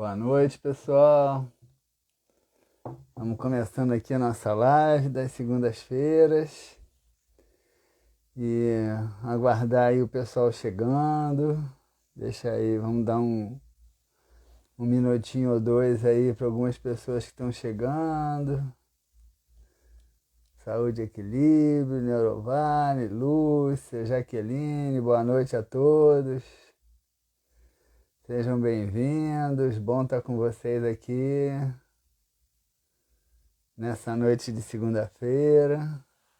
Boa noite, pessoal. Vamos começando aqui a nossa live das segundas-feiras e aguardar aí o pessoal chegando. Deixa aí, vamos dar um minutinho ou dois aí para algumas pessoas que estão chegando. Saúde e Equilíbrio, Neurovane, Lúcia, Jaqueline, boa noite a todos. Sejam bem-vindos, bom estar com vocês aqui nessa noite de segunda-feira.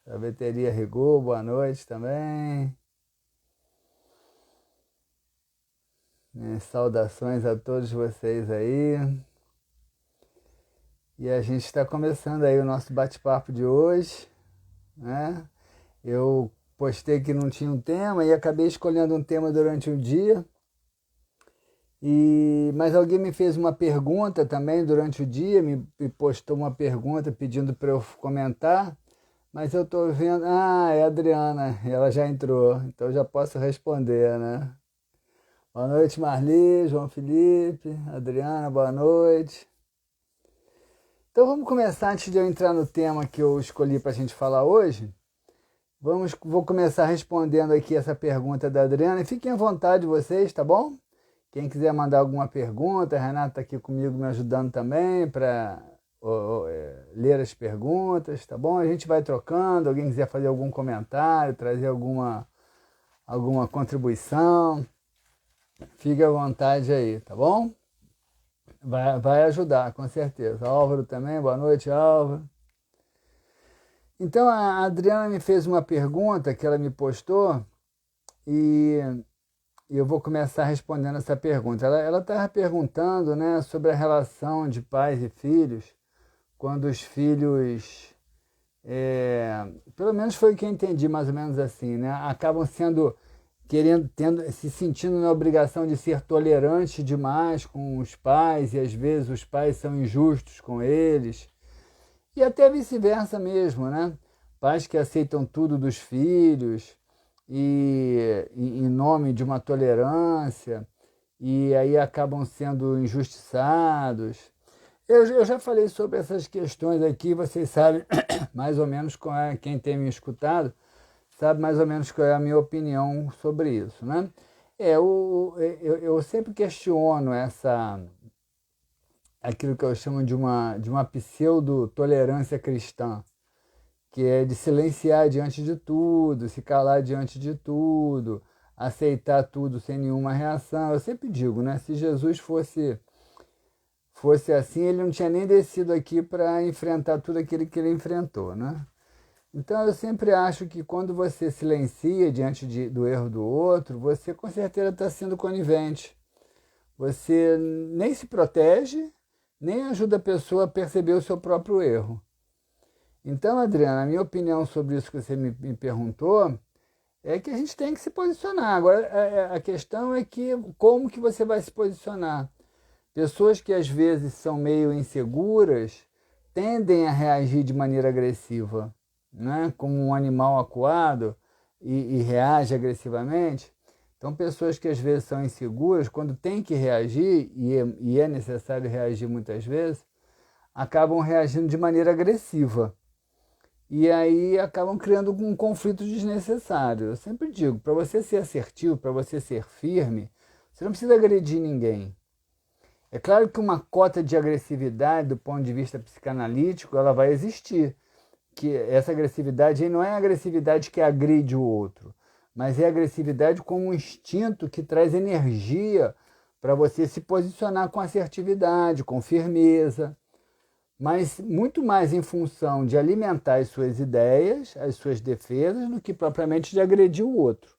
Sorveteria Rigor, boa noite também. Minhas saudações a todos vocês aí. E a gente está começando aí o nosso bate-papo de hoje, né? Eu postei que não tinha um tema e acabei escolhendo um tema durante o dia. Mas alguém me fez uma pergunta também durante o dia, me postou uma pergunta pedindo para eu comentar, mas eu estou vendo... Ah, é a Adriana, ela já entrou, então eu já posso responder, né? Boa noite, Marli, João Felipe, Adriana, boa noite. Então vamos começar, antes de eu entrar no tema que eu escolhi para a gente falar hoje, vou começar respondendo aqui essa pergunta da Adriana, e fiquem à vontade vocês, tá bom? Quem quiser mandar alguma pergunta, a Renata está aqui comigo me ajudando também para ler as perguntas, tá bom? A gente vai trocando, alguém quiser fazer algum comentário, trazer alguma contribuição, fique à vontade aí, tá bom? Vai ajudar, com certeza. Álvaro também, boa noite, Álvaro. Então, a Adriana me fez uma pergunta que ela me postou e eu vou começar respondendo essa pergunta. Ela estava perguntando, né, sobre a relação de pais e filhos, quando os filhos, pelo menos foi o que eu entendi mais ou menos assim, né, acabam se sentindo na obrigação de ser tolerantes demais com os pais, e às vezes os pais são injustos com eles, e até vice-versa mesmo, né? Pais que aceitam tudo dos filhos, e em nome de uma tolerância, e aí acabam sendo injustiçados. Eu já falei sobre essas questões aqui, vocês sabem mais ou menos quem tem me escutado, sabe mais ou menos qual é a minha opinião sobre isso, né? Eu sempre questiono aquilo que eu chamo de uma pseudo-tolerância cristã, que é de silenciar diante de tudo, se calar diante de tudo, aceitar tudo sem nenhuma reação. Eu sempre digo, né? Se Jesus fosse assim, ele não tinha nem descido aqui para enfrentar tudo aquilo que ele enfrentou, né? Então eu sempre acho que quando você silencia diante do erro do outro, você com certeza está sendo conivente. Você nem se protege, nem ajuda a pessoa a perceber o seu próprio erro. Então, Adriana, a minha opinião sobre isso que você me perguntou é que a gente tem que se posicionar. Agora, a questão é que como que você vai se posicionar? Pessoas que às vezes são meio inseguras tendem a reagir de maneira agressiva, né? Como um animal acuado e reage agressivamente. Então, pessoas que às vezes são inseguras, quando tem que reagir, e é necessário reagir muitas vezes, acabam reagindo de maneira agressiva. E aí acabam criando um conflito desnecessário. Eu sempre digo, para você ser assertivo, para você ser firme, você não precisa agredir ninguém. É claro que uma cota de agressividade, do ponto de vista psicanalítico, ela vai existir. Que essa agressividade aí não é a agressividade que agride o outro, mas é a agressividade como um instinto que traz energia para você se posicionar com assertividade, com firmeza, mas muito mais em função de alimentar as suas ideias, as suas defesas, do que propriamente de agredir o outro.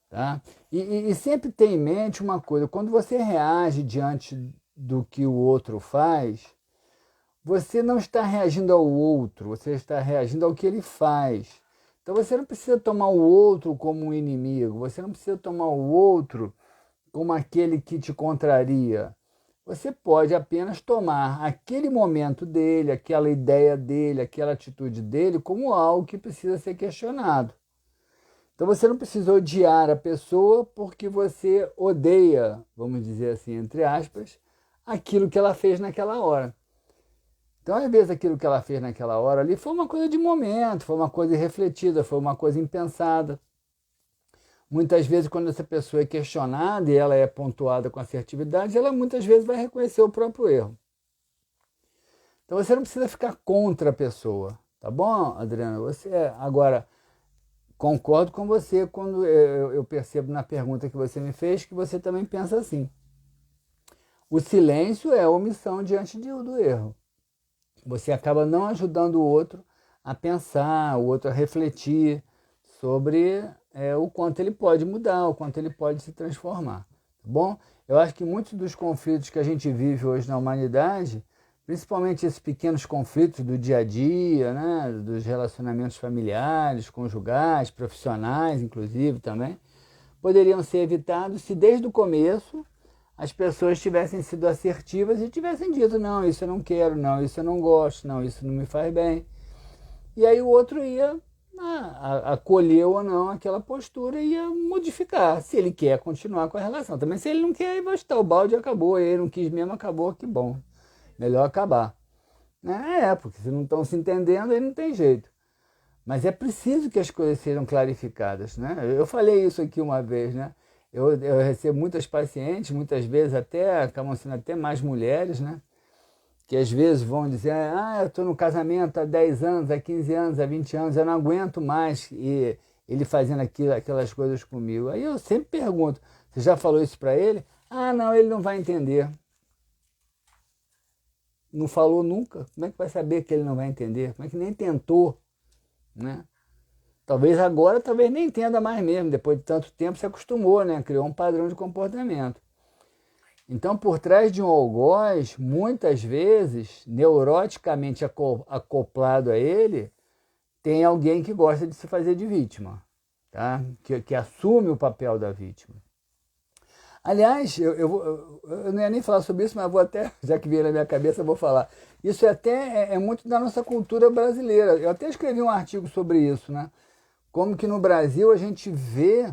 Tá? E sempre tem em mente uma coisa, quando você reage diante do que o outro faz, você não está reagindo ao outro, você está reagindo ao que ele faz. Então você não precisa tomar o outro como um inimigo, você não precisa tomar o outro como aquele que te contraria. Você pode apenas tomar aquele momento dele, aquela ideia dele, aquela atitude dele como algo que precisa ser questionado. Então você não precisa odiar a pessoa porque você odeia, vamos dizer assim, entre aspas, aquilo que ela fez naquela hora. Então, às vezes, aquilo que ela fez naquela hora ali foi uma coisa de momento, foi uma coisa irrefletida, foi uma coisa impensada. Muitas vezes, quando essa pessoa é questionada e ela é pontuada com assertividade, ela muitas vezes vai reconhecer o próprio erro. Então, você não precisa ficar contra a pessoa, tá bom, Adriana? Agora, concordo com você quando eu percebo na pergunta que você me fez que você também pensa assim. O silêncio é a omissão diante do erro. Você acaba não ajudando o outro a pensar, o outro a refletir sobre o quanto ele pode mudar, o quanto ele pode se transformar. Tá bom? Eu acho que muitos dos conflitos que a gente vive hoje na humanidade, principalmente esses pequenos conflitos do dia a dia, né, dos relacionamentos familiares, conjugais, profissionais, inclusive também, poderiam ser evitados se desde o começo as pessoas tivessem sido assertivas e tivessem dito, não, isso eu não quero, não, isso eu não gosto, não, isso não me faz bem. E aí o outro ia acolher ou não aquela postura e ia modificar, se ele quer continuar com a relação. Também se ele não quer, aí vai chutar o balde e acabou, ele não quis mesmo, acabou, que bom. Melhor acabar. Porque se não estão se entendendo, aí não tem jeito. Mas é preciso que as coisas sejam clarificadas, né? Eu falei isso aqui uma vez, né? Eu recebo muitas pacientes, muitas vezes até, acabam sendo até mais mulheres, né? Que às vezes vão dizer, eu estou no casamento há 10 anos, há 15 anos, há 20 anos, eu não aguento mais e ele fazendo aquelas coisas comigo. Aí eu sempre pergunto, você já falou isso para ele? Não, ele não vai entender. Não falou nunca, como é que vai saber que ele não vai entender? Como é que nem tentou, né? Talvez agora, talvez nem entenda mais mesmo, depois de tanto tempo se acostumou, né? Criou um padrão de comportamento. Então, por trás de um algoz, muitas vezes, neuroticamente acoplado a ele, tem alguém que gosta de se fazer de vítima, tá? Que assume o papel da vítima. Aliás, eu não ia nem falar sobre isso, mas vou até, já que veio na minha cabeça, eu vou falar. Isso é muito da nossa cultura brasileira. Eu até escrevi um artigo sobre isso, né? Como que no Brasil a gente vê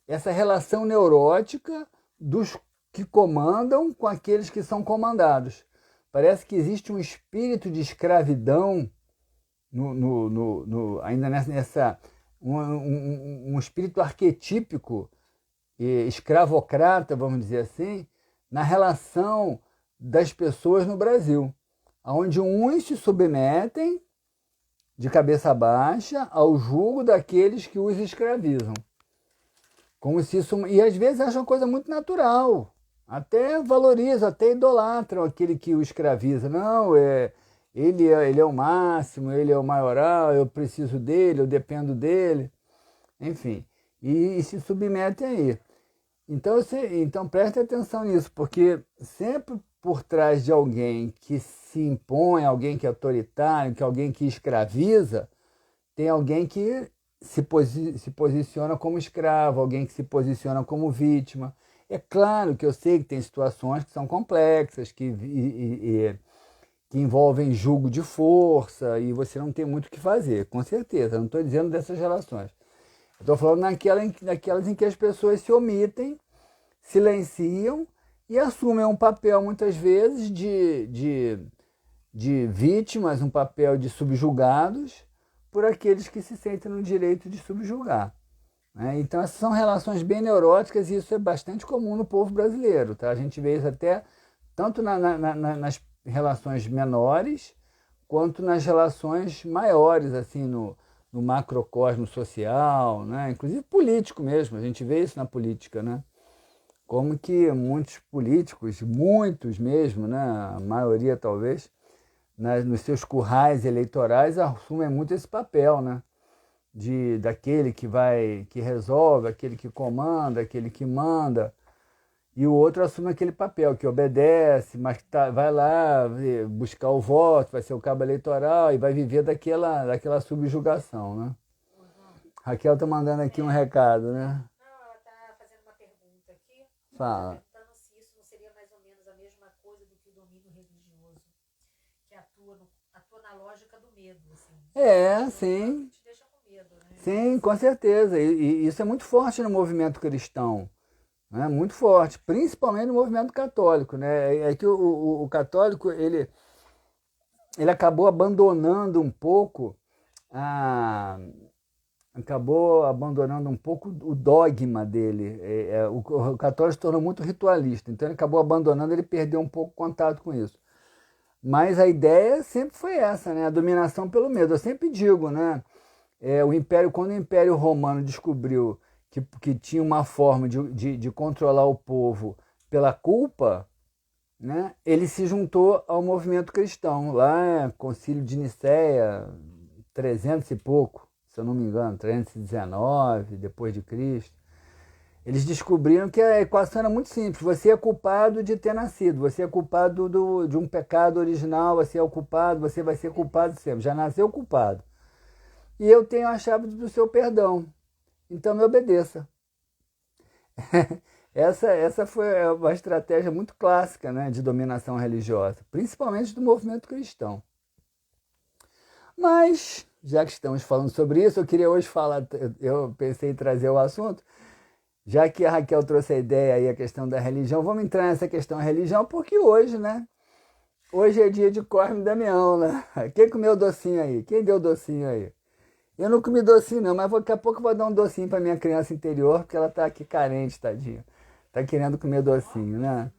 essa relação neurótica dos que comandam com aqueles que são comandados. Parece que existe um espírito de escravidão, ainda um espírito arquetípico, escravocrata, vamos dizer assim, na relação das pessoas no Brasil, onde uns se submetem de cabeça baixa ao jugo daqueles que os escravizam. Como se isso, e às vezes acham uma coisa muito natural, até valorizam, até idolatram aquele que o escraviza. Não, ele é o máximo, ele é o maioral, eu preciso dele, eu dependo dele, enfim, e se submetem aí. Então preste atenção nisso, porque sempre por trás de alguém que se impõe, alguém que é autoritário, que alguém que escraviza, tem alguém que se posiciona como escravo, alguém que se posiciona como vítima. É claro que eu sei que tem situações que são complexas, que envolvem julgo de força, e você não tem muito o que fazer, com certeza. Eu não estou dizendo dessas relações. Eu estou falando naquelas em que as pessoas se omitem, silenciam e assumem um papel, muitas vezes, de vítimas, um papel de subjugados por aqueles que se sentem no direito de subjugar. Né? Então, essas são relações bem neuróticas e isso é bastante comum no povo brasileiro. Tá? A gente vê isso até tanto nas relações menores quanto nas relações maiores, assim, no macrocosmo social, né? Inclusive político mesmo, a gente vê isso na política, né? Como que muitos políticos, muitos mesmo, né? A maioria talvez, nos seus currais eleitorais assumem muito esse papel, né? Daquele que resolve, aquele que comanda, aquele que manda, e o outro assume aquele papel que obedece, mas que vai lá buscar o voto, vai ser o cabo eleitoral e vai viver daquela subjugação, né? Raquel está mandando aqui um recado, né? Não, ela está fazendo uma pergunta aqui. Fala. Perguntando se isso não seria mais ou menos a mesma coisa do que o domínio religioso, que atua na lógica do medo, assim. Sim. Te deixa com medo, né? Sim, com certeza. E isso é muito forte no movimento cristão. né? Muito forte, principalmente no movimento católico, né? É que o católico ele acabou abandonando um pouco a, acabou abandonando um pouco o dogma dele. O católico se tornou muito ritualista, então ele acabou abandonando, ele perdeu um pouco o contato com isso. Mas a ideia sempre foi essa, né? A dominação pelo medo. Eu sempre digo, né? Quando o Império Romano descobriu que tinha uma forma de controlar o povo pela culpa, né? Ele se juntou ao movimento cristão. Lá, Concílio de Nicéia, 300 e pouco, se eu não me engano, 319 depois de Cristo. Eles descobriram que a equação era muito simples. Você é culpado de ter nascido, você é culpado de um pecado original, você é o culpado, você vai ser culpado sempre. Já nasceu culpado. E eu tenho a chave do seu perdão. Então me obedeça. Essa foi uma estratégia muito clássica, né, de dominação religiosa, principalmente do movimento cristão. Mas, já que estamos falando sobre isso, eu queria hoje falar, eu pensei em trazer o assunto, já que a Raquel trouxe a ideia aí, a questão da religião, vamos entrar nessa questão da religião, porque hoje, né? Hoje é dia de Cosme e Damião, né? Quem comeu docinho aí? Quem deu docinho aí? Eu não comi docinho não, mas daqui a pouco eu vou dar um docinho para minha criança interior, porque ela tá aqui carente, tadinha. Tá querendo comer docinho, né?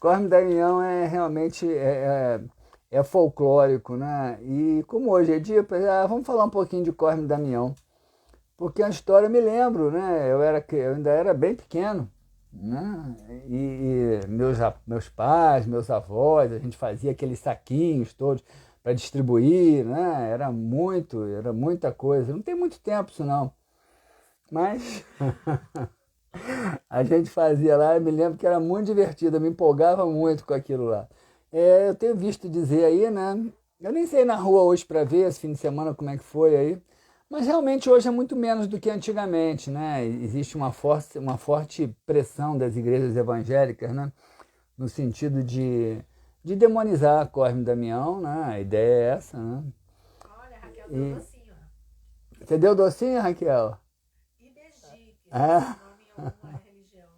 Cosme e Damião realmente é folclórico, né? E como hoje é dia, vamos falar um pouquinho de Cosme e Damião. Porque a história eu me lembro, né? Eu ainda era bem pequeno, né? E meus pais, meus avós, a gente fazia aqueles saquinhos todos para distribuir, né? Era muita coisa. Não tem muito tempo isso não. Mas a gente fazia lá, eu me lembro que era muito divertido, eu me empolgava muito com aquilo lá. Eu tenho visto dizer aí, né? Eu nem sei na rua hoje para ver esse fim de semana como é que foi aí. Mas realmente hoje é muito menos do que antigamente, né? Existe uma forte pressão das igrejas evangélicas, né? No sentido de demonizar Cosme e Damião, né? A ideia é essa, né? Olha, Raquel deu docinho. Você deu docinho, Raquel? IBG, que esse nome é uma religião,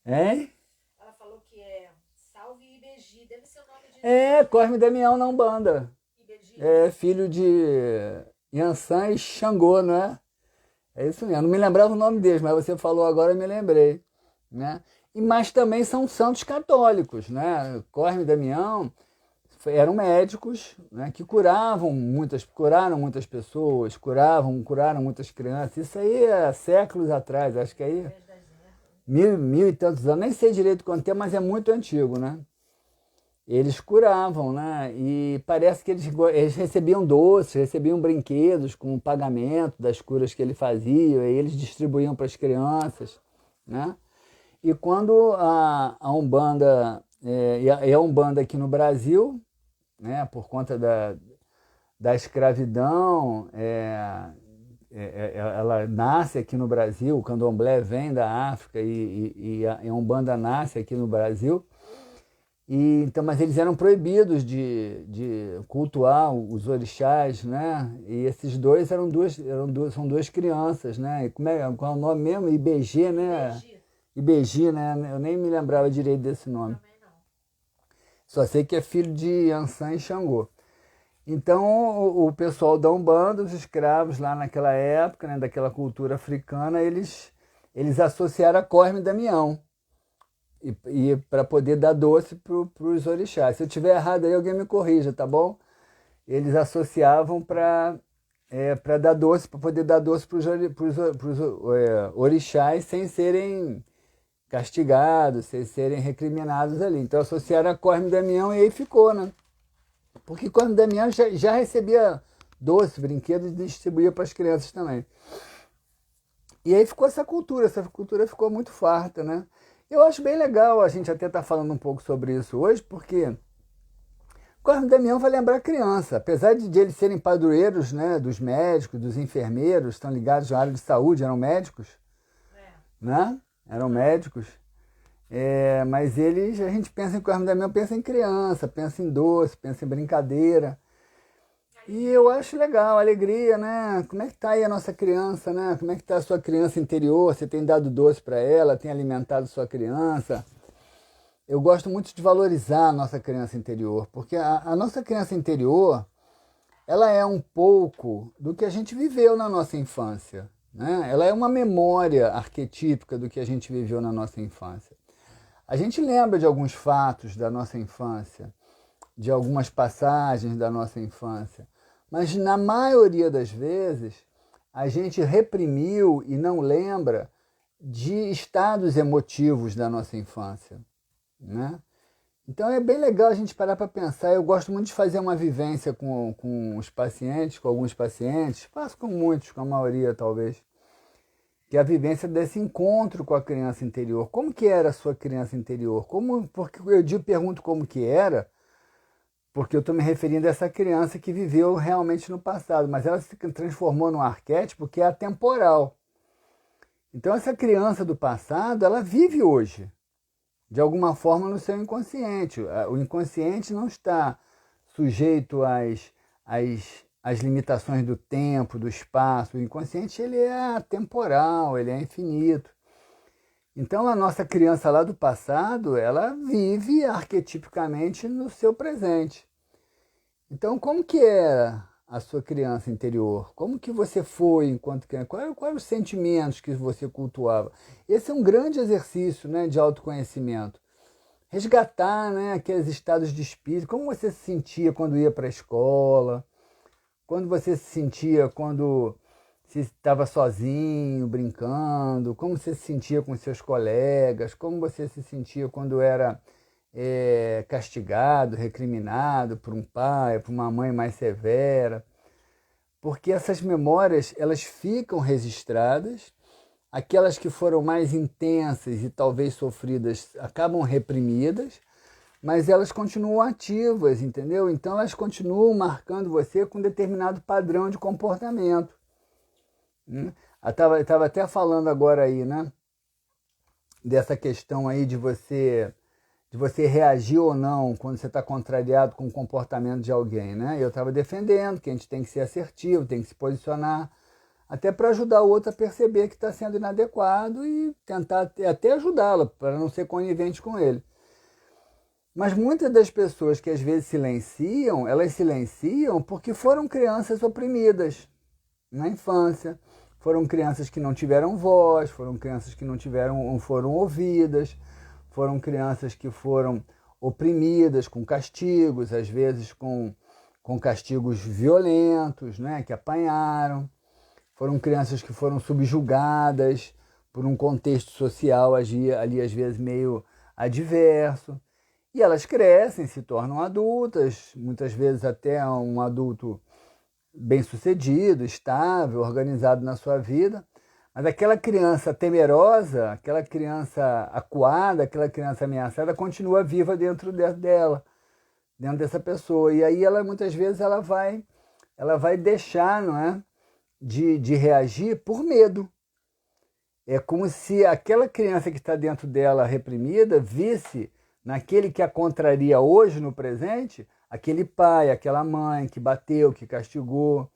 né? Hein? Ela falou que é Salve IBG, deve ser o nome de... Cosme e Damião na Umbanda. IBG. É filho de Yansan e Xangô, não é? É isso mesmo. Não me lembrava o nome deles, mas você falou agora, eu me lembrei, né? Mas também são santos católicos, né? Cosme e Damião eram médicos, né, que curaram muitas pessoas, curaram muitas crianças. Isso aí é séculos atrás, acho que aí mil e tantos anos, nem sei direito quanto tempo, mas é muito antigo, né? Eles curavam, né? E parece que eles recebiam doces, recebiam brinquedos com o pagamento das curas que ele fazia, e eles distribuíam para as crianças, né? E quando a Umbanda, e a Umbanda aqui no Brasil, né, por conta da escravidão, ela nasce aqui no Brasil, o candomblé vem da África e a Umbanda nasce aqui no Brasil. Então, mas eles eram proibidos de cultuar os orixás, né? E esses dois são duas crianças, né? E qual é o nome mesmo? IBG, né? IBG, né? Eu nem me lembrava direito desse nome. Também não. Só sei que é filho de Yansan e Xangô. Então, o pessoal da Umbanda, os escravos lá naquela época, né, daquela cultura africana, eles associaram a Cosme e Damião. E para poder dar doce para os orixás. Se eu estiver errado aí, alguém me corrija, tá bom? Eles associavam para dar doce, para poder dar doce para os orixás sem serem castigados, sem serem recriminados ali. Então associaram a Cosme e Damião e aí ficou, né? Porque Cosme e Damião já recebia doce, brinquedos e distribuía para as crianças também. E aí ficou essa cultura ficou muito farta, né? Eu acho bem legal a gente até estar falando um pouco sobre isso hoje, porque Cosme e Damião vai lembrar a criança. Apesar de eles serem padroeiros, né, dos médicos, dos enfermeiros, estão ligados à área de saúde, eram médicos, né? Eram médicos. Mas a gente pensa em Cosme e Damião, pensa em criança, pensa em doce, pensa em brincadeira. E eu acho legal, alegria, né? Como é que tá aí a nossa criança, né? Como é que tá a sua criança interior? Você tem dado doce para ela, tem alimentado sua criança? Eu gosto muito de valorizar a nossa criança interior, porque a nossa criança interior, ela é um pouco do que a gente viveu na nossa infância, né? Ela é uma memória arquetípica do que a gente viveu na nossa infância. A gente lembra de alguns fatos da nossa infância, de algumas passagens da nossa infância, mas na maioria das vezes a gente reprimiu e não lembra de estados emotivos da nossa infância, né? Então é bem legal a gente parar para pensar. Eu gosto muito de fazer uma vivência com os pacientes, com alguns pacientes, faço com muitos, com a maioria talvez, que é a vivência desse encontro com a criança interior. Como que era a sua criança interior? Porque pergunto como que era, porque eu estou me referindo a essa criança que viveu realmente no passado, mas ela se transformou num arquétipo que é atemporal. Então essa criança do passado, ela vive hoje, de alguma forma no seu inconsciente. O inconsciente não está sujeito às limitações do tempo, do espaço. O inconsciente ele é atemporal, ele é infinito. Então a nossa criança lá do passado, ela vive arquetipicamente no seu presente. Então como que era a sua criança interior? Como que você foi enquanto criança? Quais eram os sentimentos que você cultuava? Esse é um grande exercício, né, de autoconhecimento. Resgatar, né, aqueles estados de espírito. Como você se sentia quando ia para a escola? Quando você se sentia quando você estava sozinho, brincando? Como você se sentia com seus colegas? Como você se sentia quando era castigado, recriminado por um pai, por uma mãe mais severa? Porque essas memórias, elas ficam registradas, aquelas que foram mais intensas e talvez sofridas acabam reprimidas, mas elas continuam ativas, entendeu? Então elas continuam marcando você com um determinado padrão de comportamento. Eu estava até falando agora aí, né? Dessa questão aí de você reagir ou não quando você está contrariado com o comportamento de alguém, né? Eu estava defendendo que a gente tem que ser assertivo, tem que se posicionar, até para ajudar o outro a perceber que está sendo inadequado e tentar até ajudá-lo, para não ser conivente com ele. Mas muitas das pessoas que às vezes silenciam, elas silenciam porque foram crianças oprimidas na infância, foram crianças que não tiveram voz, foram crianças que não foram ouvidas, foram crianças que foram oprimidas com castigos, às vezes com castigos violentos, né, que apanharam. Foram crianças que foram subjugadas por um contexto social ali às vezes meio adverso. E elas crescem, se tornam adultas, muitas vezes até um adulto bem-sucedido, estável, organizado na sua vida. Mas aquela criança temerosa, aquela criança acuada, aquela criança ameaçada continua viva dentro dela, dentro dessa pessoa. E aí ela muitas vezes ela vai deixar, não é, de reagir por medo. É como se aquela criança que está dentro dela reprimida visse naquele que a contraria hoje no presente, aquele pai, aquela mãe que bateu, que castigou,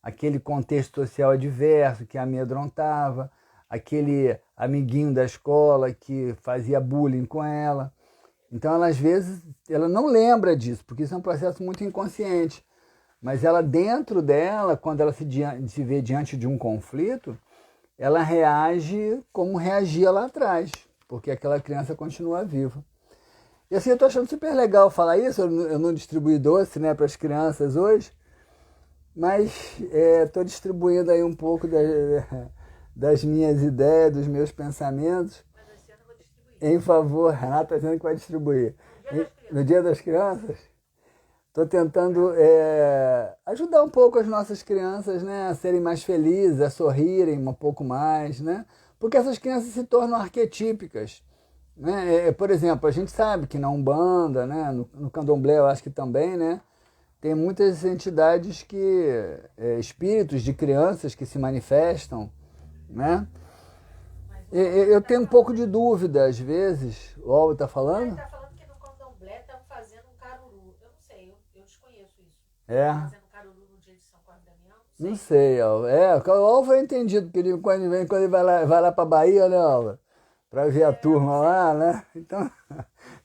aquele contexto social adverso que a amedrontava, aquele amiguinho da escola que fazia bullying com ela. Então, ela, às vezes, ela não lembra disso, porque isso é um processo muito inconsciente. Mas ela, dentro dela, quando ela se vê diante de um conflito, ela reage como reagia lá atrás, porque aquela criança continua viva. E assim, eu estou achando super legal falar isso, eu não distribuí doce, né, para as crianças hoje, mas estou distribuindo aí um pouco das minhas ideias, dos meus pensamentos, Mas esse ano eu vou distribuir. em favor, Renata está dizendo que vai distribuir. No Dia das Crianças, estou tentando ajudar um pouco as nossas crianças, né, a serem mais felizes, a sorrirem um pouco mais, né, porque essas crianças se tornam arquetípicas. Né? Por exemplo, a gente sabe que na Umbanda, né, no Candomblé eu acho que também, né, tem muitas entidades espíritos de crianças que se manifestam, né? Eu tenho um pouco de dúvida às vezes. O Alba está Ele falando? está falando que no candomblé estão fazendo um caruru. Eu não sei, eu desconheço isso. É. Fazendo caruru no Não sei, Álvaro. O Álvaro é entendido, porque quando ele vai lá para Bahia, né, Álvaro? Para ver a turma lá, né? Então,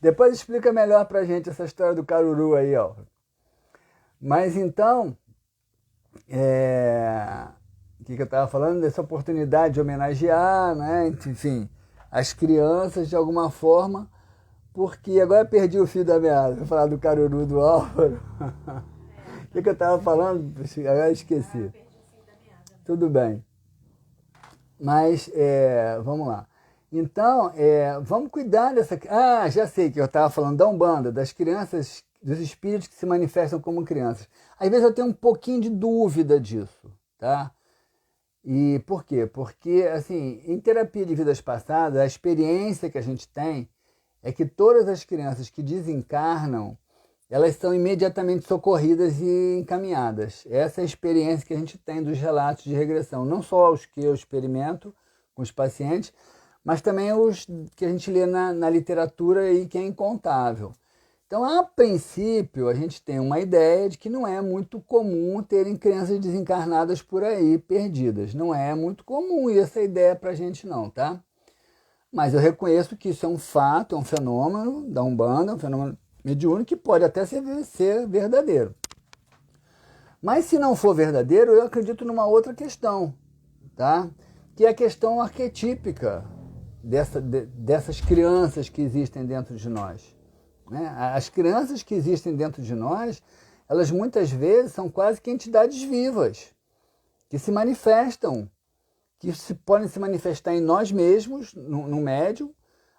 depois explica melhor pra gente essa história do caruru aí, Álvaro. Mas então, o que eu estava falando? Dessa oportunidade de homenagear, né? Enfim, as crianças de alguma forma, porque agora eu perdi o fio da meada. Vou falar do caruru do Álvaro. O que eu estava falando? Agora eu esqueci. Tudo bem. Mas, vamos lá. Então, vamos cuidar dessa... Ah, já sei que eu estava falando da Umbanda, das crianças, dos espíritos que se manifestam como crianças. Às vezes eu tenho um pouquinho de dúvida disso, tá? E por quê? Porque, assim, em terapia de vidas passadas, a experiência que a gente tem é que todas as crianças que desencarnam, elas são imediatamente socorridas e encaminhadas. Essa é a experiência que a gente tem dos relatos de regressão. Não só os que eu experimento com os pacientes, mas também os que a gente lê na literatura e que é incontável. Então, a princípio, a gente tem uma ideia de que não é muito comum terem crianças desencarnadas por aí, perdidas. Não é muito comum essa ideia pra gente não, tá? Mas eu reconheço que isso é um fato, é um fenômeno da Umbanda, um fenômeno mediúnico que pode até ser verdadeiro. Mas se não for verdadeiro, eu acredito numa outra questão, tá? Que é a questão arquetípica dessas crianças que existem dentro de nós. Né? As crianças que existem dentro de nós, elas muitas vezes são quase que entidades vivas, que se manifestam, podem se manifestar em nós mesmos, no médium.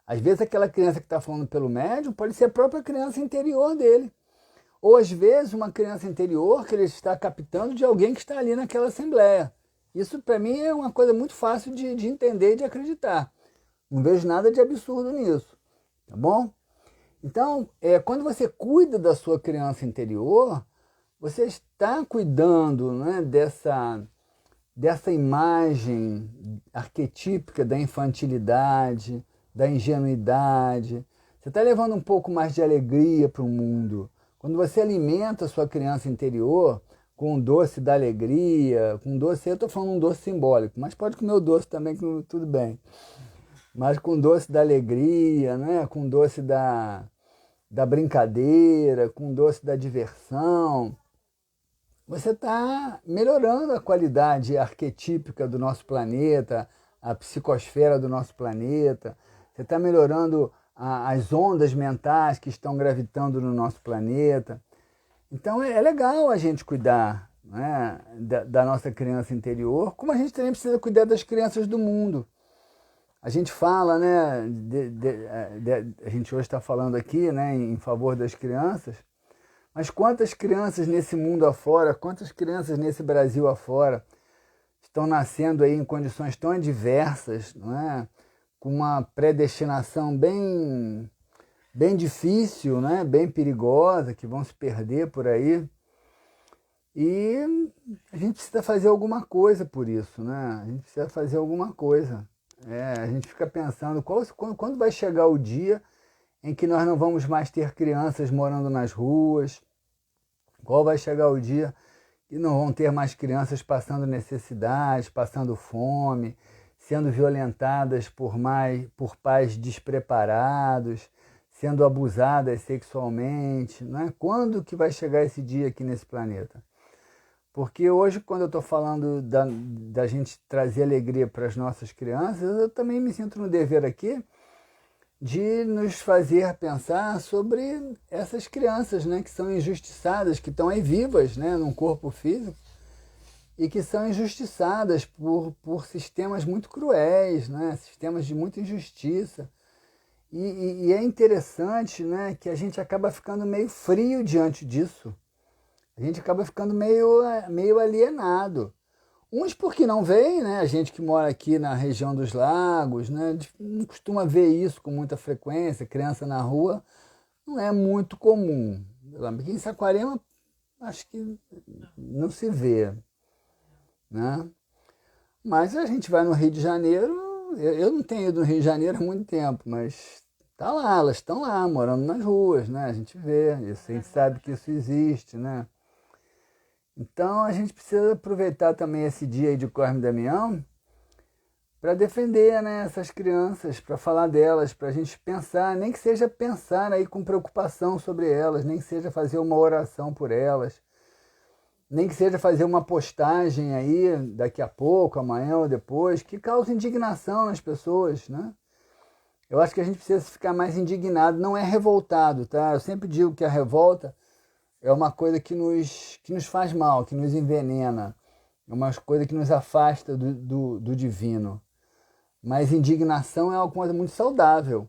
Às vezes aquela criança que está falando pelo médium pode ser a própria criança interior dele. Ou às vezes uma criança interior que ele está captando de alguém que está ali naquela assembleia. Isso para mim é uma coisa muito fácil de entender e de acreditar. Não vejo nada de absurdo nisso, tá bom? Então, quando você cuida da sua criança interior, você está cuidando, né, dessa imagem arquetípica da infantilidade, da ingenuidade. Você está levando um pouco mais de alegria para o mundo. Quando você alimenta a sua criança interior com o doce da alegria, com doce, eu estou falando um doce simbólico, mas pode comer o doce também, que tudo bem. Mas com doce da alegria, né? Com doce da brincadeira, com doce da diversão, você está melhorando a qualidade arquetípica do nosso planeta, a psicosfera do nosso planeta, você está melhorando as ondas mentais que estão gravitando no nosso planeta. Então é legal a gente cuidar, né, da nossa criança interior, como a gente também precisa cuidar das crianças do mundo. A gente fala, né, a gente hoje está falando aqui, né, em favor das crianças, mas quantas crianças nesse mundo afora, quantas crianças nesse Brasil afora estão nascendo aí em condições tão adversas, não é? Com uma predestinação bem difícil, né, bem perigosa, que vão se perder por aí. E a gente precisa fazer alguma coisa por isso, né? A gente precisa fazer alguma coisa. A gente fica pensando quando vai chegar o dia em que nós não vamos mais ter crianças morando nas ruas, qual vai chegar o dia que não vão ter mais crianças passando necessidade, passando fome, sendo violentadas por pais despreparados, sendo abusadas sexualmente, não é? Quando que vai chegar esse dia aqui nesse planeta? Porque hoje, quando eu estou falando da gente trazer alegria para as nossas crianças, eu também me sinto no dever aqui de nos fazer pensar sobre essas crianças, né, que são injustiçadas, que estão aí vivas, né, num corpo físico, e que são injustiçadas por sistemas muito cruéis, né, sistemas de muita injustiça. E é interessante, né, que a gente acaba ficando meio frio diante disso. A gente acaba ficando meio alienado. Uns porque não veem, né? A gente que mora aqui na região dos lagos, né? Não costuma ver isso com muita frequência. Criança na rua não é muito comum. Aqui em Saquarema, acho que não se vê, né? Mas a gente vai no Rio de Janeiro, eu não tenho ido no Rio de Janeiro há muito tempo, mas tá lá, elas estão lá, morando nas ruas, né? A gente vê isso, a gente sabe que isso existe, né? Então a gente precisa aproveitar também esse dia aí de Cosme e Damião para defender, né, essas crianças, para falar delas, para a gente pensar, nem que seja pensar aí com preocupação sobre elas, nem que seja fazer uma oração por elas, nem que seja fazer uma postagem aí daqui a pouco, amanhã ou depois, que cause indignação nas pessoas, né? Eu acho que a gente precisa ficar mais indignado, não é revoltado, tá? Eu sempre digo que a revolta é uma coisa que nos faz mal, que nos envenena, é uma coisa que nos afasta do divino. Mas indignação é uma coisa muito saudável.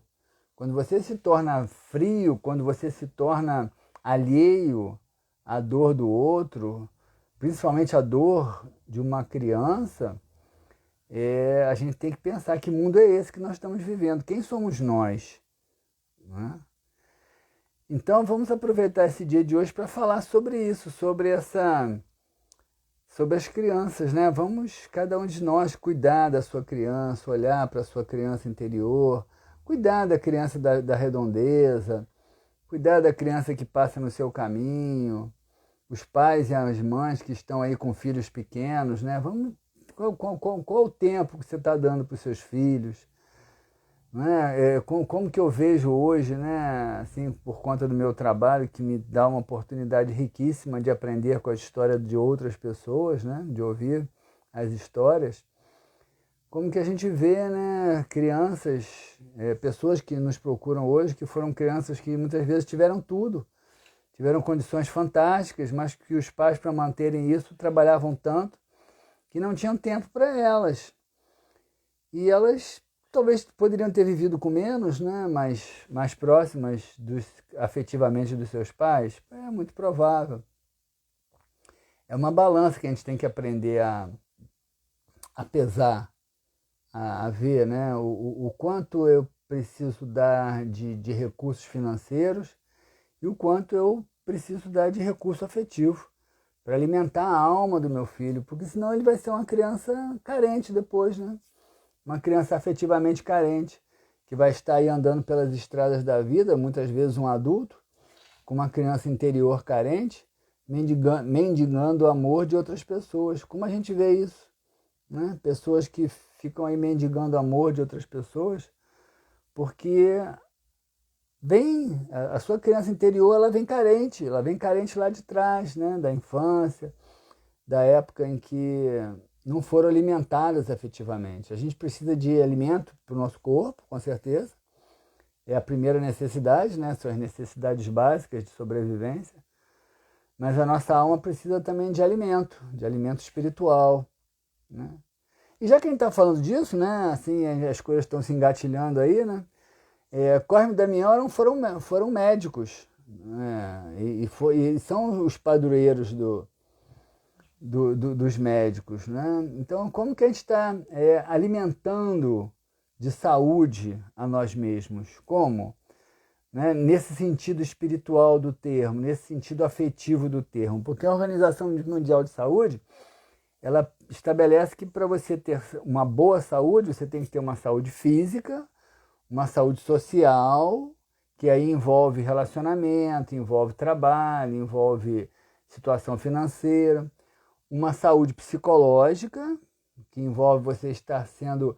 Quando você se torna frio, quando você se torna alheio à dor do outro, principalmente a dor de uma criança, a gente tem que pensar que mundo é esse que nós estamos vivendo. Quem somos nós? Né? Então vamos aproveitar esse dia de hoje para falar sobre isso, sobre as crianças, né? Vamos, cada um de nós, cuidar da sua criança, olhar para a sua criança interior, cuidar da criança da redondeza, cuidar da criança que passa no seu caminho, os pais e as mães que estão aí com filhos pequenos, né? Vamos, qual o tempo que você está dando para os seus filhos? Né? Como que eu vejo hoje, né? Assim, por conta do meu trabalho, que me dá uma oportunidade riquíssima de aprender com a história de outras pessoas, né? De ouvir as histórias, como que a gente vê, né? Crianças, pessoas que nos procuram hoje, que foram crianças que muitas vezes tiveram tudo, tiveram condições fantásticas, mas que os pais, para manterem isso, trabalhavam tanto que não tinham tempo para elas. E elas talvez poderiam ter vivido com menos, né? Mais próximas afetivamente dos seus pais. É muito provável. É uma balança que a gente tem que aprender a pesar, a ver, né? O quanto eu preciso dar de recursos financeiros e o quanto eu preciso dar de recurso afetivo para alimentar a alma do meu filho, porque senão ele vai ser uma criança carente depois, né? Uma criança afetivamente carente, que vai estar aí andando pelas estradas da vida, muitas vezes um adulto, com uma criança interior carente, mendigando o amor de outras pessoas. Como a gente vê isso? Né? Pessoas que ficam aí mendigando o amor de outras pessoas, porque a sua criança interior ela vem carente lá de trás, né? Da infância, da época em que não foram alimentadas efetivamente. A gente precisa de alimento para o nosso corpo, com certeza. É a primeira necessidade, né? São as necessidades básicas de sobrevivência. Mas a nossa alma precisa também de alimento espiritual, né? E já que a gente está falando disso, né? Assim, as coisas estão se engatilhando aí, né? Cosme e Damião foram médicos, né? E são os padroeiros dos médicos, né? Então, como que a gente está alimentando de saúde a nós mesmos? Como? Né? Nesse sentido espiritual do termo, nesse sentido afetivo do termo. Porque a Organização Mundial de Saúde, ela estabelece que para você ter uma boa saúde, você tem que ter uma saúde física, uma saúde social, que aí envolve relacionamento, envolve trabalho, envolve situação financeira, uma saúde psicológica, que envolve você estar sendo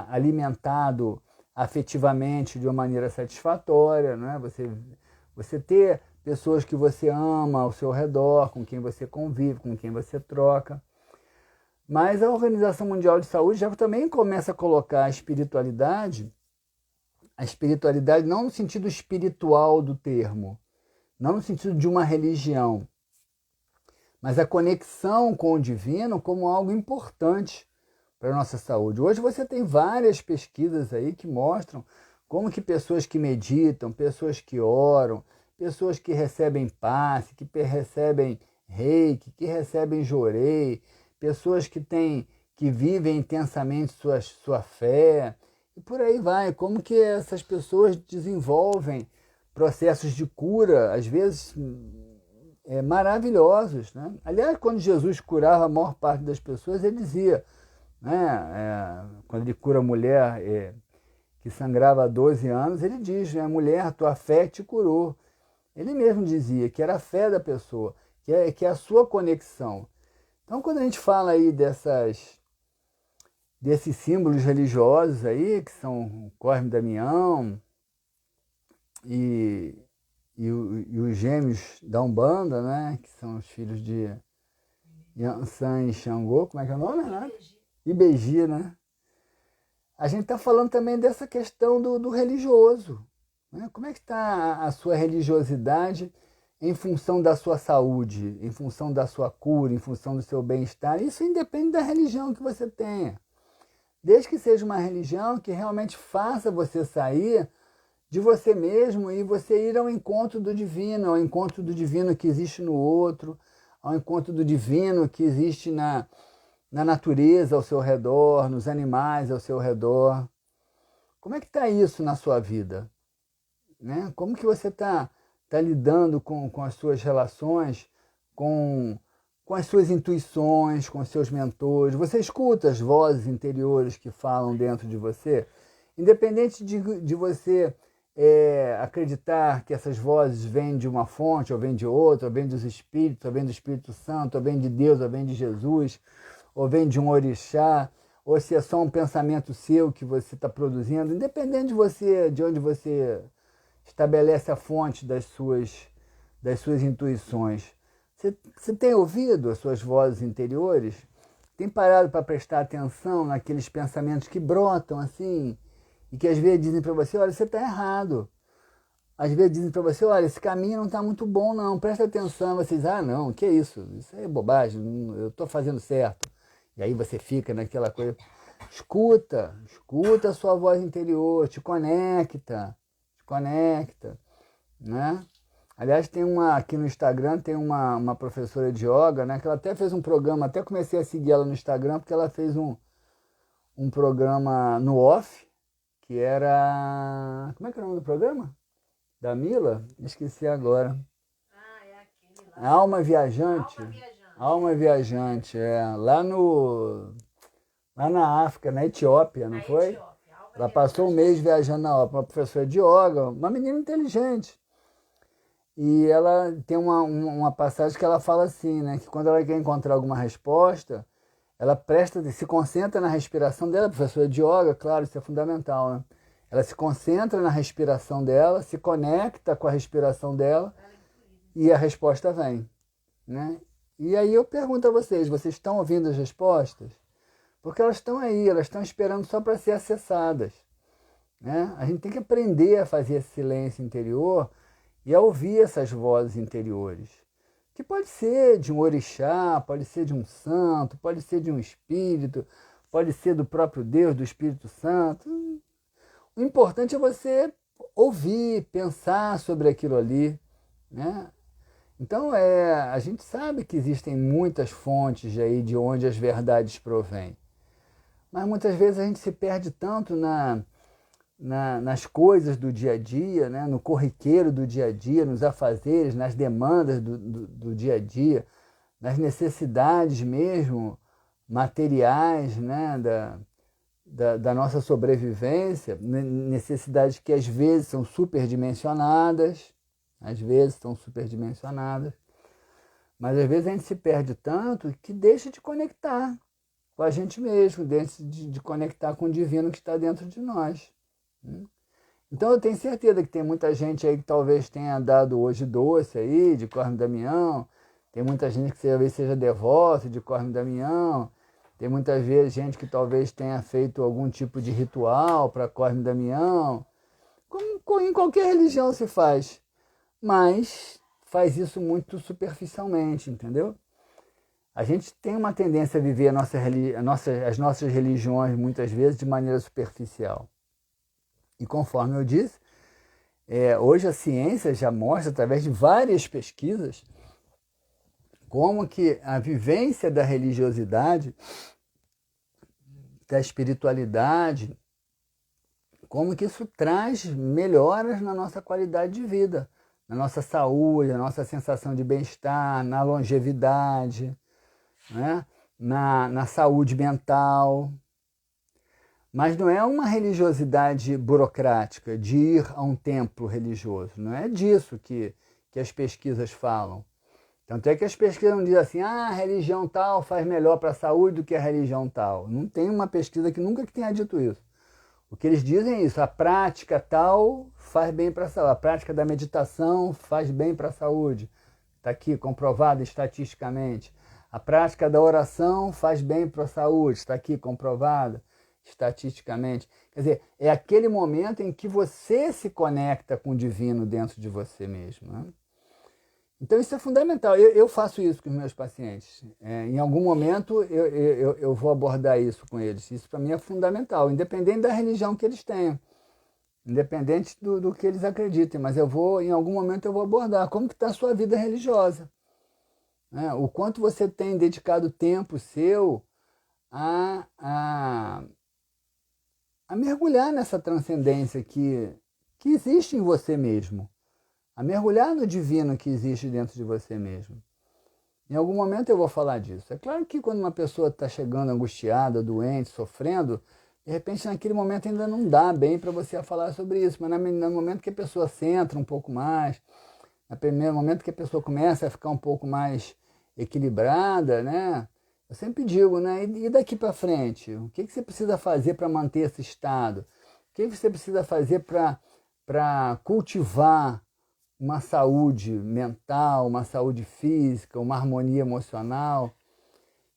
alimentado afetivamente de uma maneira satisfatória, né? Você ter pessoas que você ama ao seu redor, com quem você convive, com quem você troca. Mas a Organização Mundial de Saúde já também começa a colocar a espiritualidade não no sentido espiritual do termo, não no sentido de uma religião, mas a conexão com o divino como algo importante para a nossa saúde. Hoje você tem várias pesquisas aí que mostram como que pessoas que meditam, pessoas que oram, pessoas que recebem passe, que recebem reiki, que recebem jorei, pessoas que vivem intensamente sua fé, e por aí vai, como que essas pessoas desenvolvem processos de cura, às vezes maravilhosos, né? Aliás, quando Jesus curava a maior parte das pessoas, ele dizia, né, quando ele cura a mulher que sangrava há 12 anos, ele diz, né, mulher, tua fé te curou. Ele mesmo dizia que era a fé da pessoa. que é a sua conexão. Então, quando a gente fala aí desses símbolos religiosos aí, que são Cosme e Damião e os gêmeos da Umbanda, né, que são os filhos de Yansan e Xangô, como é que é o nome, né? Ibeji, né? A gente está falando também dessa questão do religioso. Né? Como é que está a sua religiosidade em função da sua saúde, em função da sua cura, em função do seu bem-estar? Isso independe da religião que você tenha. Desde que seja uma religião que realmente faça você sair de você mesmo e você ir ao encontro do divino, ao encontro do divino que existe no outro, ao encontro do divino que existe na natureza ao seu redor, nos animais ao seu redor. Como é que está isso na sua vida? Né? Como que você está lidando com as suas relações, com as suas intuições, com os seus mentores? Você escuta as vozes interiores que falam dentro de você? Independente de você acreditar que essas vozes vêm de uma fonte, ou vêm de outra, ou vêm dos Espíritos, ou vêm do Espírito Santo, ou vêm de Deus, ou vêm de Jesus, ou vem de um orixá, ou se é só um pensamento seu que você está produzindo, independente de onde você estabelece a fonte das suas intuições. Você tem ouvido as suas vozes interiores? Tem parado para prestar atenção naqueles pensamentos que brotam assim, e que às vezes dizem para você, olha, você está errado. Às vezes dizem para você, olha, esse caminho não está muito bom não, presta atenção. Vocês, não, que isso é bobagem, eu estou fazendo certo. E aí você fica naquela coisa, escuta a sua voz interior, te conecta, né? Aliás, aqui no Instagram tem uma professora de yoga, né, que ela até fez um programa, até comecei a seguir ela no Instagram, porque ela fez um programa no off, que era... Como é que é o nome do programa? Da Mila? Esqueci agora. É aquele lá. Alma Viajante. Alma Viajante, lá na África, na Etiópia, não foi? Etiópia, Ela passou um mês viajando na Europa, uma professora de yoga, uma menina inteligente. E ela tem uma passagem que ela fala assim, né, que quando ela quer encontrar alguma resposta, ela se concentra na respiração dela, professora de yoga, claro, isso é fundamental, né? Ela se concentra na respiração dela, se conecta com a respiração dela e a resposta vem, né? E aí eu pergunto a vocês estão ouvindo as respostas? Porque elas estão aí, elas estão esperando só para ser acessadas, né? A gente tem que aprender a fazer esse silêncio interior e a ouvir essas vozes interiores, que pode ser de um orixá, pode ser de um santo, pode ser de um espírito, pode ser do próprio Deus, do Espírito Santo. O importante é você ouvir, pensar sobre aquilo ali, né? Então, a gente sabe que existem muitas fontes aí de onde as verdades provêm, mas muitas vezes a gente se perde tanto nas coisas do dia a dia, né? No corriqueiro do dia a dia, nos afazeres, nas demandas do dia a dia, nas necessidades mesmo materiais, né? Da nossa sobrevivência, necessidades que às vezes são superdimensionadas, mas às vezes a gente se perde tanto que deixa de conectar com a gente mesmo, deixa de conectar com o divino que está dentro de nós. Então eu tenho certeza que tem muita gente aí que talvez tenha dado hoje doce aí, de Cosme e Damião, tem muita gente que talvez seja devoto de Cosme e Damião, tem muitas vezes gente que talvez tenha feito algum tipo de ritual para Cosme e Damião. Em qualquer religião se faz, mas faz isso muito superficialmente, entendeu? A gente tem uma tendência a viver as nossas religiões muitas vezes de maneira superficial. E conforme eu disse, hoje a ciência já mostra, através de várias pesquisas, como que a vivência da religiosidade, da espiritualidade, como que isso traz melhoras na nossa qualidade de vida, na nossa saúde, na nossa sensação de bem-estar, na longevidade, né? na saúde mental. Mas não é uma religiosidade burocrática, de ir a um templo religioso. Não é disso que as pesquisas falam. Tanto é que as pesquisas não dizem assim, a religião tal faz melhor para a saúde do que a religião tal. Não tem uma pesquisa que nunca tenha dito isso. O que eles dizem é isso, a prática tal faz bem para a saúde, a prática da meditação faz bem para a saúde. Está aqui comprovado estatisticamente. A prática da oração faz bem para a saúde, está aqui comprovado estatisticamente. Quer dizer, é aquele momento em que você se conecta com o divino dentro de você mesmo, né? Então isso é fundamental. Eu faço isso com os meus pacientes. Em algum momento eu vou abordar isso com eles. Isso para mim é fundamental, independente da religião que eles tenham, independente do que eles acreditem. Mas em algum momento eu vou abordar como que está a sua vida religiosa, né? O quanto você tem dedicado tempo seu a mergulhar nessa transcendência que existe em você mesmo. A mergulhar no divino que existe dentro de você mesmo. Em algum momento eu vou falar disso. É claro que quando uma pessoa está chegando angustiada, doente, sofrendo, de repente naquele momento ainda não dá bem para você falar sobre isso, mas no momento que a pessoa centra um pouco mais, no primeiro momento que a pessoa começa a ficar um pouco mais equilibrada, né? Eu sempre digo, né? E daqui para frente? O que você precisa fazer para manter esse estado? O que você precisa fazer para cultivar uma saúde mental, uma saúde física, uma harmonia emocional?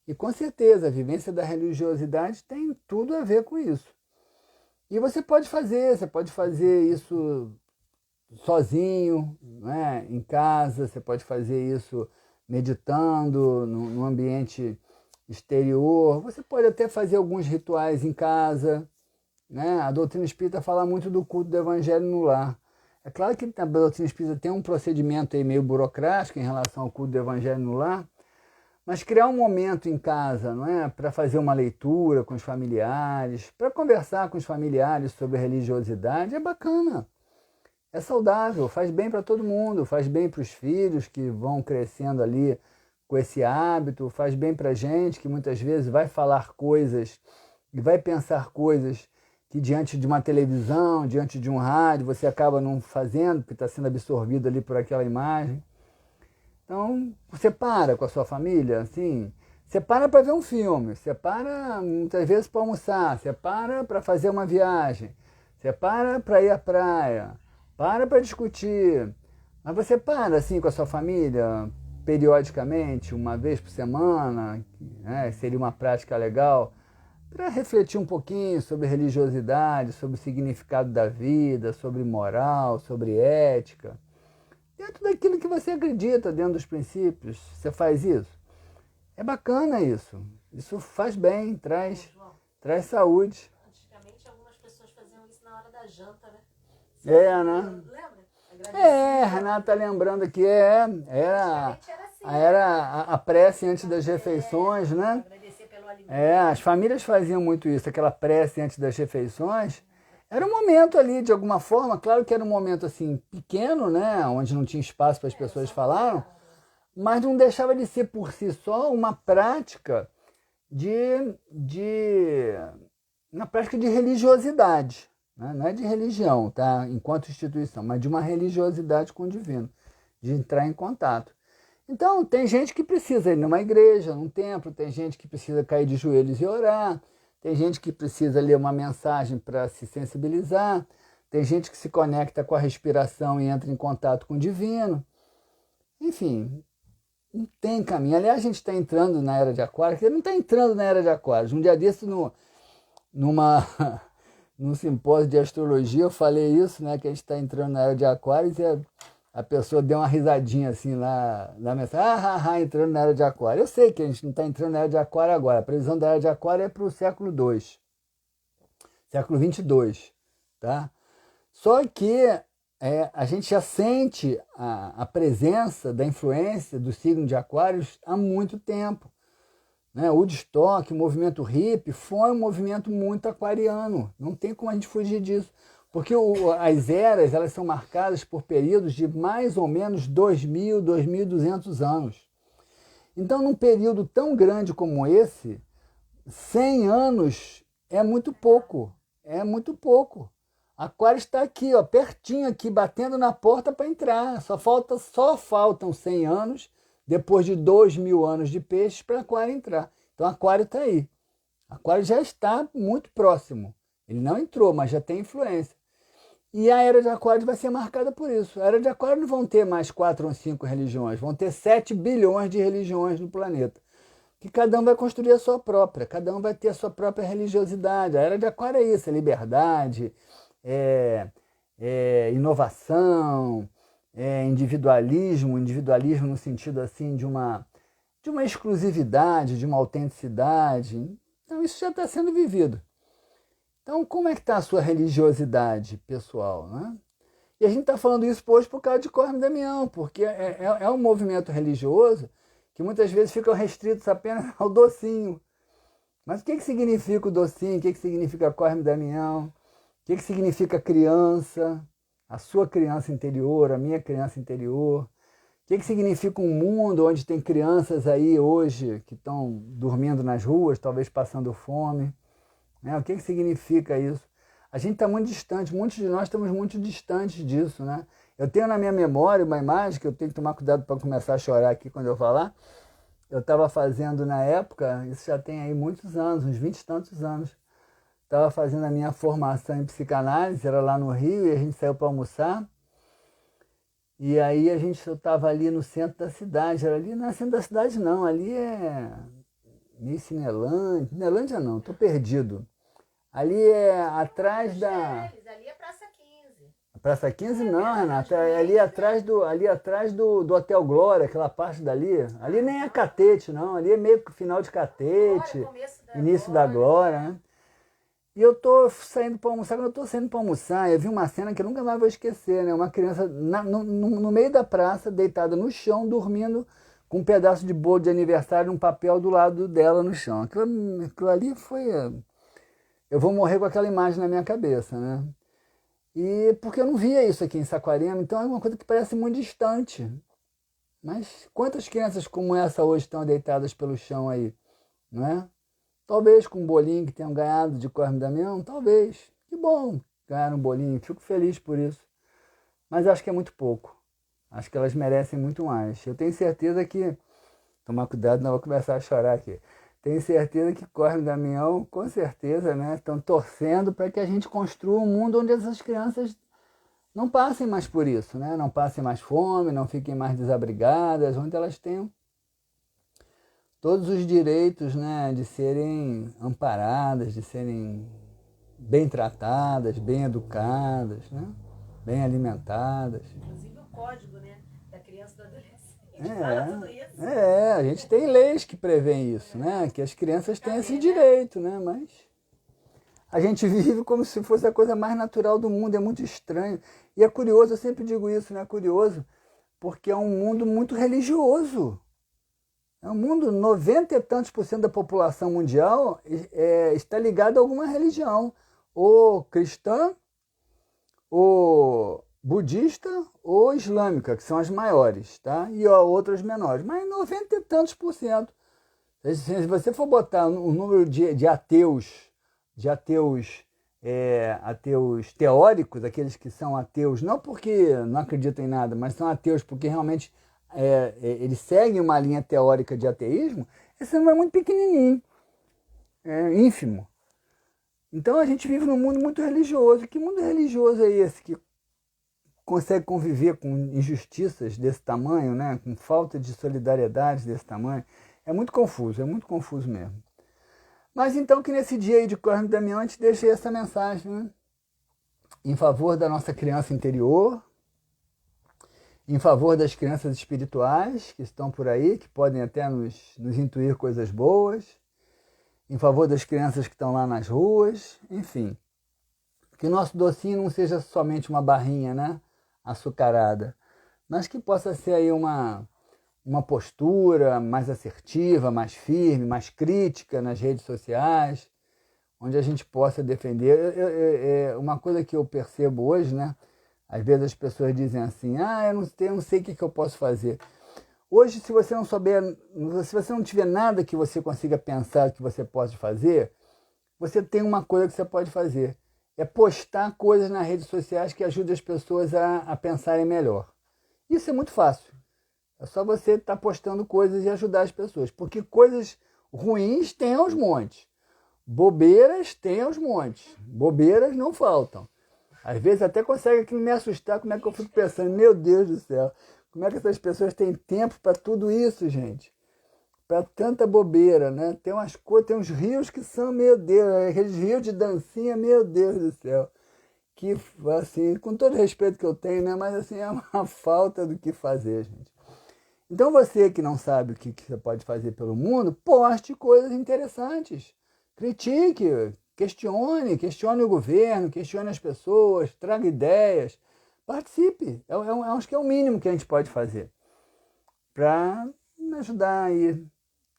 E com certeza a vivência da religiosidade tem tudo a ver com isso. E você pode fazer isso sozinho, né? Em casa, você pode fazer isso meditando, no ambiente exterior, você pode até fazer alguns rituais em casa, né? A doutrina espírita fala muito do culto do evangelho no lar. É claro que a doutrina espírita tem um procedimento aí meio burocrático em relação ao culto do evangelho no lar, mas criar um momento em casa, não é, para fazer uma leitura com os familiares, para conversar com os familiares sobre religiosidade, é bacana. É saudável, faz bem para todo mundo, faz bem para os filhos que vão crescendo ali com esse hábito, faz bem para a gente que muitas vezes vai falar coisas e vai pensar coisas que diante de uma televisão, diante de um rádio, você acaba não fazendo, porque está sendo absorvido ali por aquela imagem. Então, você para com a sua família, assim, você para ver um filme, você para muitas vezes para almoçar, você para fazer uma viagem, você para ir à praia, para discutir. Mas você para assim com a sua família, periodicamente, uma vez por semana, né, seria uma prática legal, para refletir um pouquinho sobre religiosidade, sobre o significado da vida, sobre moral, sobre ética, dentro daquilo que você acredita, dentro dos princípios. Você faz isso? É bacana isso. Isso faz bem, traz saúde. Antigamente algumas pessoas faziam isso na hora da janta, né? Né? Lembra? Renata tá lembrando aqui, era a prece antes das refeições, né? Agradecer pelo alimento. As famílias faziam muito isso, aquela prece antes das refeições. Era um momento ali, de alguma forma, claro que era um momento assim pequeno, né? Onde não tinha espaço para as pessoas falarem, mas não deixava de ser por si só uma prática uma prática de religiosidade. Não é de religião, tá? Enquanto instituição, mas de uma religiosidade com o divino, de entrar em contato. Então, tem gente que precisa ir numa igreja, num templo, tem gente que precisa cair de joelhos e orar, tem gente que precisa ler uma mensagem para se sensibilizar, tem gente que se conecta com a respiração e entra em contato com o divino. Enfim, não tem caminho. Aliás, a gente está entrando na Era de Aquário, que não está entrando na Era de Aquário. Um dia desse, num simpósio de astrologia, eu falei isso, né, que a gente está entrando na Era de Aquário, e a pessoa deu uma risadinha assim lá na mensagem, entrando na Era de Aquário. Eu sei que a gente não está entrando na Era de Aquário agora, a previsão da Era de Aquário é para o século II, século 22, tá? Só que a gente já sente a presença da influência do signo de Aquários há muito tempo. Né? O Woodstock, o movimento hippie, foi um movimento muito aquariano. Não tem como a gente fugir disso. Porque as eras elas são marcadas por períodos de mais ou menos 2.000, 2.200 anos. Então, num período tão grande como esse, 100 anos é muito pouco. É muito pouco. Aquário está aqui, ó, pertinho aqui, batendo na porta para entrar. Só faltam 100 anos depois de 2.000 anos de peixes, para Aquário entrar. Então Aquário está aí. Aquário já está muito próximo. Ele não entrou, mas já tem influência. E a Era de Aquário vai ser marcada por isso. A Era de Aquário não vão ter mais 4 ou 5 religiões, vão ter 7 bilhões de religiões no planeta. Que cada um vai construir a sua própria, cada um vai ter a sua própria religiosidade. A Era de Aquário é isso, é liberdade, inovação, individualismo no sentido assim de uma exclusividade, de uma autenticidade. Então isso já está sendo vivido. Então como é que está a sua religiosidade pessoal, né? E a gente está falando isso hoje por causa de Cosme e Damião, porque é um movimento religioso que muitas vezes ficam restritos apenas ao docinho. Mas o que significa o docinho? O que significa Cosme e Damião? O que significa criança? A sua criança interior, a minha criança interior? O que significa um mundo onde tem crianças aí hoje que estão dormindo nas ruas, talvez passando fome? O que significa isso? A gente está muito distante, muitos de nós estamos muito distantes disso, né? Eu tenho na minha memória uma imagem que eu tenho que tomar cuidado para começar a chorar aqui quando eu falar. Eu estava fazendo na época, isso já tem aí muitos anos, uns 20 e tantos anos, estava fazendo a minha formação em psicanálise, era lá no Rio, e a gente saiu para almoçar. E aí eu estava ali no centro da cidade, era ali, não é centro da cidade não, ali é meio Cinelândia, Cinelândia não, estou perdido. Ali é atrás da... Ali é Praça 15. A Praça 15 não, Renata, é ali atrás do Hotel Glória, aquela parte dali. Ali nem é Catete, não, ali é meio que final de Catete, início da Glória, né? E eu tô saindo para almoçar, quando eu tô saindo para almoçar, eu vi uma cena que eu nunca mais vou esquecer, né? Uma criança no meio da praça, deitada no chão, dormindo, com um pedaço de bolo de aniversário, um papel do lado dela no chão. Aquilo ali foi... Eu vou morrer com aquela imagem na minha cabeça, né? E porque eu não via isso aqui em Saquarema, então é uma coisa que parece muito distante. Mas quantas crianças como essa hoje estão deitadas pelo chão aí, não é? Talvez com um bolinho que tenham ganhado de Cosme e Damião, talvez. Que bom ganhar um bolinho, fico feliz por isso. Mas acho que é muito pouco. Acho que elas merecem muito mais. Eu tenho certeza que... Tomar cuidado, não vou começar a chorar aqui. Tenho certeza que Cosme e Damião, com certeza, né, estão torcendo para que a gente construa um mundo onde essas crianças não passem mais por isso, né? Não passem mais fome, não fiquem mais desabrigadas, onde elas tenham todos os direitos, né, de serem amparadas, de serem bem tratadas, bem educadas, né, bem alimentadas. Inclusive o código, né, da criança e do adolescente fala tudo isso. A gente tem leis que prevêem isso, né, que as crianças têm esse direito, né, mas a gente vive como se fosse a coisa mais natural do mundo, é muito estranho. E é curioso, eu sempre digo isso, né, é curioso, porque é um mundo muito religioso. É um mundo, 90 e tantos % da população mundial está ligada a alguma religião, ou cristã, ou budista, ou islâmica, que são as maiores, tá? E outras menores, mas 90 e tantos %. Se você for botar o número de ateus, ateus teóricos, aqueles que são ateus, não porque não acreditam em nada, mas são ateus porque realmente eles seguem uma linha teórica de ateísmo, esse número é muito pequenininho, ínfimo. Então a gente vive num mundo muito religioso. Que mundo religioso é esse que consegue conviver com injustiças desse tamanho, né? Com falta de solidariedade desse tamanho? É muito confuso mesmo. Mas então que nesse dia aí de Cosme e Damião a gente deixe essa mensagem, né? Em favor da nossa criança interior, em favor das crianças espirituais que estão por aí, que podem até nos intuir coisas boas, em favor das crianças que estão lá nas ruas, enfim. Que o nosso docinho não seja somente uma barrinha, né, açucarada, mas que possa ser aí uma postura mais assertiva, mais firme, mais crítica nas redes sociais, onde a gente possa defender. Uma coisa que eu percebo hoje, né, às vezes as pessoas dizem assim, eu não sei o que eu posso fazer. Hoje, se você não souber, se você não tiver nada que você consiga pensar que você pode fazer, você tem uma coisa que você pode fazer. É postar coisas nas redes sociais que ajudem as pessoas a pensarem melhor. Isso é muito fácil. É só você estar postando coisas e ajudar as pessoas. Porque coisas ruins tem aos montes. Bobeiras tem aos montes. Bobeiras não faltam. Às vezes até consegue aqui me assustar, como é que eu fico pensando, meu Deus do céu, como é que essas pessoas têm tempo para tudo isso, gente? Para tanta bobeira, né? Tem umas coisas, tem uns rios que são, meu Deus, aqueles rios de dancinha, meu Deus do céu. Que, assim, com todo o respeito que eu tenho, né? Mas, assim, é uma falta do que fazer, gente. Então, você que não sabe o que você pode fazer pelo mundo, poste coisas interessantes. Critique, questione o governo, questione as pessoas, traga ideias. Participe. Acho que é o mínimo que a gente pode fazer para ajudar aí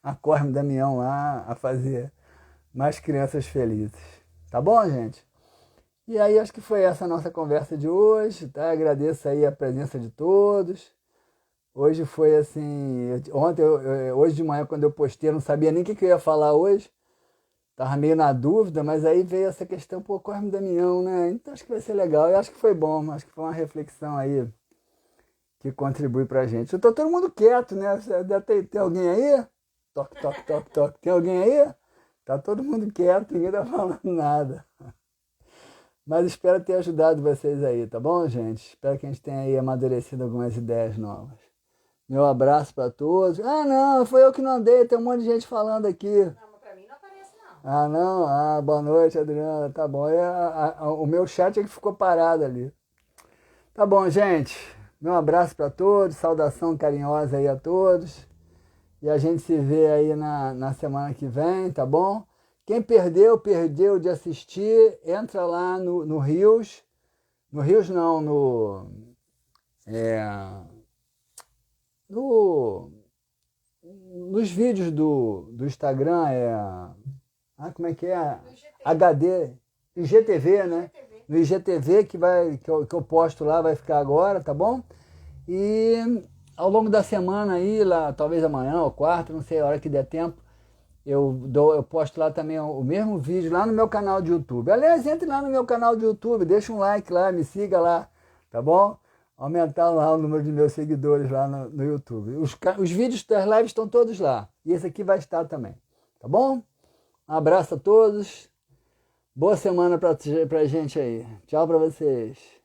a Corme Damião lá a fazer mais crianças felizes. Tá bom, gente? E aí, acho que foi essa a nossa conversa de hoje, tá? Agradeço aí a presença de todos. Hoje foi assim, hoje de manhã quando eu postei, eu não sabia nem o que eu ia falar hoje. Tava meio na dúvida, mas aí veio essa questão, pô, Corme Damião, né? Então acho que vai ser legal. Eu acho que foi bom, acho que foi uma reflexão aí que contribui pra gente. Eu tô todo mundo quieto, né? Tem alguém aí? Toque, toque, toque, toque. Tem alguém aí? Tá todo mundo quieto, ninguém tá falando nada. Mas espero ter ajudado vocês aí, tá bom, gente? Espero que a gente tenha aí amadurecido algumas ideias novas. Meu abraço para todos. Ah, não, foi eu que não andei, tem um monte de gente falando aqui. Não, mas pra mim não aparece, não. Ah, não? Ah, boa noite, Adriana. Tá bom. O meu chat é que ficou parado ali. Tá bom, gente. Meu abraço para todos, saudação carinhosa aí a todos. E a gente se vê aí na semana que vem, tá bom? Quem perdeu de assistir, entra lá no Rios. No Rios não, nos vídeos do Instagram, como é que é? HD, IGTV, né? No IGTV que eu posto lá, vai ficar agora, tá bom? E ao longo da semana aí, lá, talvez amanhã ou quarta, não sei a hora que der tempo, eu posto lá também o mesmo vídeo lá no meu canal de YouTube. Aliás, entre lá no meu canal de YouTube, deixa um like lá, me siga lá, tá bom? Aumentar lá o número de meus seguidores lá no YouTube. Os vídeos das lives estão todos lá. E esse aqui vai estar também, tá bom? Um abraço a todos. Boa semana pra gente aí. Tchau pra vocês.